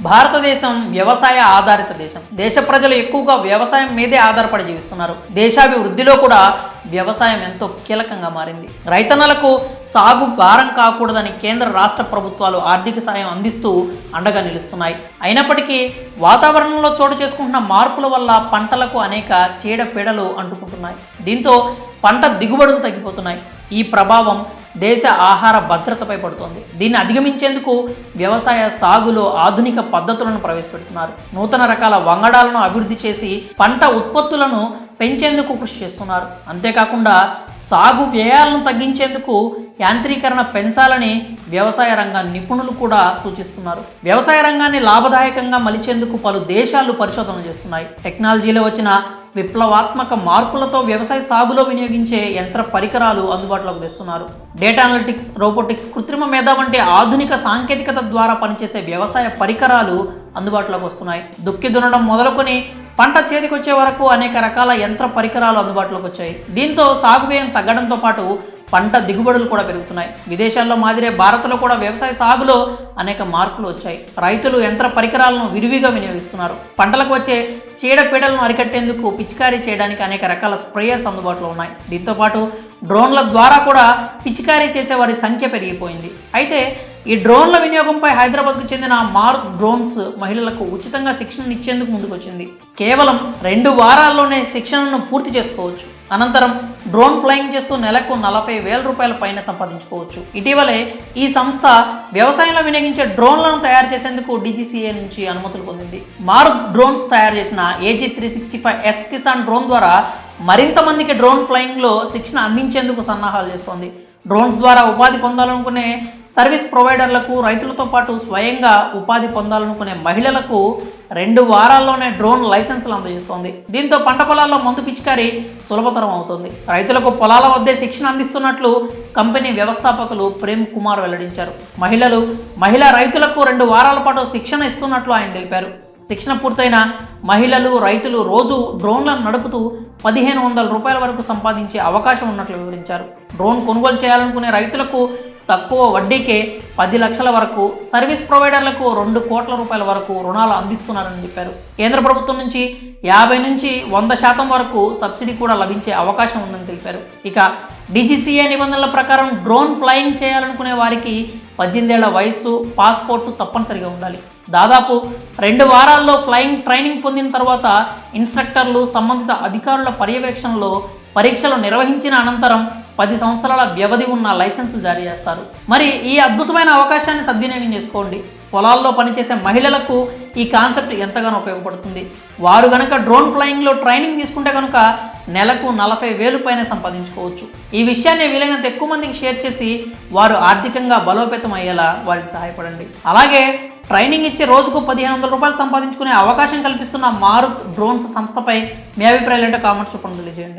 భారతదేశం వ్యవసాయ ఆధారిత దేశం. దేశ ప్రజలు ఎక్కువగా వ్యవసాయం మీదే ఆధారపడి జీవిస్తున్నారు. దేశాభివృద్ధిలో కూడా వ్యవసాయం ఎంతో కీలకంగా మారింది. రైతన్నలకు సాగు భారం కాకూడదని కేంద్ర రాష్ట్ర ప్రభుత్వాలు ఆర్థిక సాయం అందిస్తూ అండగా నిలుస్తున్నాయి. అయినప్పటికీ వాతావరణంలో చోటు చేసుకుంటున్న మార్పుల వల్ల పంటలకు అనేక చీడపీడలు అంటుకుంటున్నాయి. దీంతో పంట దిగుబడులు తగ్గిపోతున్నాయి. ఈ ప్రభావం దేశ ఆహార భద్రతపై పడుతోంది. దీన్ని అధిగమించేందుకు వ్యవసాయ సాగులో ఆధునిక పద్ధతులను ప్రవేశపెడుతున్నారు. నూతన రకాల వంగడాలను అభివృద్ధి చేసి పంట ఉత్పత్తులను పెంచేందుకు కృషి చేస్తున్నారు. అంతేకాకుండా సాగు వ్యయాలను తగ్గించేందుకు యాంత్రీకరణ పెంచాలని వ్యవసాయ రంగ నిపుణులు కూడా సూచిస్తున్నారు. వ్యవసాయ రంగాన్ని లాభదాయకంగా మలిచేందుకు పలు దేశాలు పరిశోధనలు చేస్తున్నాయి. టెక్నాలజీలో వచ్చిన విప్లవాత్మక మార్పులతో వ్యవసాయ సాగులో వినియోగించే యంత్ర పరికరాలు అందుబాటులోకి తెస్తున్నారు. డేటా అనలిటిక్స్, రోబోటిక్స్, కృత్రిమ మేధ వంటి ఆధునిక సాంకేతికత ద్వారా పనిచేసే వ్యవసాయ పరికరాలు అందుబాటులోకి వస్తున్నాయి. దుక్కి దున్నడం మొదలుకొని పంట చేతికొచ్చే వరకు అనేక రకాల యంత్ర పరికరాలు అందుబాటులోకి వచ్చాయి. దీంతో సాగు వ్యయం తగ్గడంతో పాటు పంట దిగుబడులు కూడా పెరుగుతున్నాయి. విదేశాల్లో మాదిరే భారత్లో కూడా వ్యవసాయ సాగులో అనేక మార్పులు వచ్చాయి. రైతులు యంత్ర పరికరాలను విరివిగా వినియోగిస్తున్నారు. పంటలకు వచ్చే చీడపీడలను అరికట్టేందుకు పిచికారీ చేయడానికి అనేక రకాల స్ప్రేయర్స్ అందుబాటులో ఉన్నాయి. దీంతోపాటు డ్రోన్ల ద్వారా కూడా పిచికారీ చేసే వారి సంఖ్య పెరిగిపోయింది. అయితే ఈ డ్రోన్ల వినియోగంపై హైదరాబాద్కు చెందిన మారుత్ డ్రోన్స్ మహిళలకు ఉచితంగా శిక్షణ ఇచ్చేందుకు ముందుకొచ్చింది. కేవలం 2 వారాల్లోనే శిక్షణను పూర్తి చేసుకోవచ్చు. అనంతరం డ్రోన్ ఫ్లయింగ్ చేస్తూ నెలకు 40,000 రూపాయల పైన సంపాదించుకోవచ్చు. ఇటీవలే ఈ సంస్థ వ్యవసాయంలో వినియోగించే డ్రోన్లను తయారు చేసేందుకు DGCA నుంచి అనుమతులు పొందింది. మారుత్ డ్రోన్స్ తయారు చేసిన AG365S కిసాన్ డ్రోన్ ద్వారా మరింత మందికి డ్రోన్ ఫ్లయింగ్లో శిక్షణ అందించేందుకు సన్నాహాలు చేస్తోంది. డ్రోన్స్ ద్వారా ఉపాధి పొందాలనుకునే సర్వీస్ ప్రొవైడర్లకు, రైతులతో పాటు స్వయంగా ఉపాధి పొందాలనుకునే మహిళలకు 2 వారాల్లోనే డ్రోన్ లైసెన్సులు అందజేస్తోంది. దీంతో పంట పొలాల్లో మందు పిచికారీ సులభతరం అవుతుంది. రైతులకు పొలాల వద్దే శిక్షణ అందిస్తున్నట్లు కంపెనీ వ్యవస్థాపకులు ప్రేమ్ కుమార్ వెల్లడించారు. మహిళా రైతులకు 2 వారాల పాటు శిక్షణ ఇస్తున్నట్లు ఆయన తెలిపారు. శిక్షణ పూర్తయిన మహిళలు, రైతులు రోజు డ్రోన్లను నడుపుతూ 1,500 రూపాయల వరకు సంపాదించే అవకాశం ఉన్నట్లు వివరించారు. డ్రోన్ కొనుగోలు చేయాలనుకునే రైతులకు తక్కువ వడ్డీకే 10 లక్షల వరకు, సర్వీస్ ప్రొవైడర్లకు 2 కోట్ల రూపాయల వరకు రుణాలు అందిస్తున్నారని చెప్పారు. కేంద్ర ప్రభుత్వం నుంచి 50 నుంచి 100% వరకు సబ్సిడీ కూడా లభించే అవకాశం ఉందని తెలిపారు. ఇక DGCA నిబంధనల ప్రకారం డ్రోన్ ఫ్లయింగ్ చేయాలనుకునే వారికి 18 ఏళ్ల వయస్సు, పాస్పోర్టు తప్పనిసరిగా ఉండాలి. దాదాపు 2 వారాల్లో ఫ్లయింగ్ ట్రైనింగ్ పొందిన తర్వాత ఇన్స్ట్రక్టర్లు, సంబంధిత అధికారుల పర్యవేక్షణలో పరీక్షలు నిర్వహించిన అనంతరం 10 సంవత్సరాల వ్యవధి ఉన్న లైసెన్సులు జారీ చేస్తారు. మరి ఈ అద్భుతమైన అవకాశాన్ని సద్వినియోగం చేసుకోండి. పొలాల్లో పనిచేసే మహిళలకు ఈ కాన్సెప్ట్ ఎంతగానో ఉపయోగపడుతుంది. వారు గనక డ్రోన్ ఫ్లయింగ్లో ట్రైనింగ్ తీసుకుంటే కనుక నెలకు 40,000 పైన సంపాదించుకోవచ్చు. ఈ విషయాన్ని వీలైనంత ఎక్కువ మందికి షేర్ చేసి వారు ఆర్థికంగా బలోపేతం అయ్యేలా వారికి సహాయపడండి. అలాగే ట్రైనింగ్ ఇచ్చి రోజుకు 1,500 రూపాయలు సంపాదించుకునే అవకాశం కల్పిస్తున్న మారుత్ డ్రోన్స్ సంస్థపై మీ అభిప్రాయాలు ఏంటో కామెంట్స్ రూపంలో తెలియజేయండి.